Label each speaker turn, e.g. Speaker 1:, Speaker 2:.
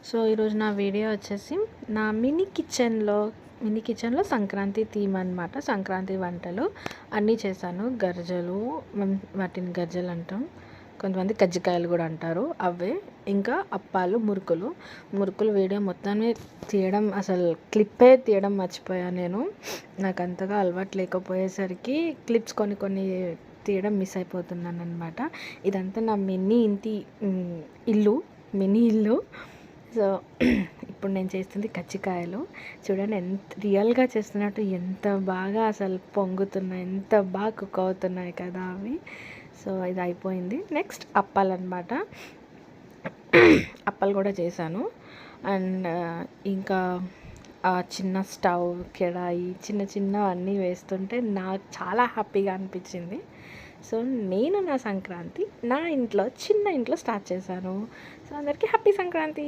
Speaker 1: So ఈరోజు నా video వచ్చేసి నా మినీ కిచెన్లో సంక్రాంతి థీమ్ అనమాట. సంక్రాంతి వంటలు అన్నీ చేశాను. గర్జలు, వాటిని గర్జలు అంటాం, కొంతమంది కజ్జికాయలు కూడా అంటారు, అవే. ఇంకా అప్పాలు, మురుకులు వీడియో మొత్తాన్ని తీయడం, అసలు క్లిప్పే తీయడం మర్చిపోయాను నేను. నాకు అంతగా అలవాటు లేకపోయేసరికి క్లిప్స్ కొన్ని తీయడం మిస్ అయిపోతున్నాను అనమాట. ఇదంతా నా మినీ ఇల్లు. సో ఇప్పుడు నేను చేస్తుంది కజ్జికాయలు. చూడండి ఎంత రియల్గా చేస్తున్నట్టు, ఎంత బాగా అసలు పొంగుతున్నాయి, ఎంత బాగా కుక్ అవుతున్నాయి కదా అవి. సో ఇది అయిపోయింది. నెక్స్ట్ అప్పాలన్నమాట. అప్పాలు కూడా చేశాను. అండ్ ఇంకా చిన్న స్టవ్, కిడాయి, చిన్నవన్నీ వేస్తుంటే నాకు చాలా హ్యాపీగా అనిపించింది. సో నేను నా సంక్రాంతి నా ఇంట్లో, చిన్న ఇంట్లో స్టార్ట్ చేశాను. సో అందరికీ హ్యాపీ సంక్రాంతి.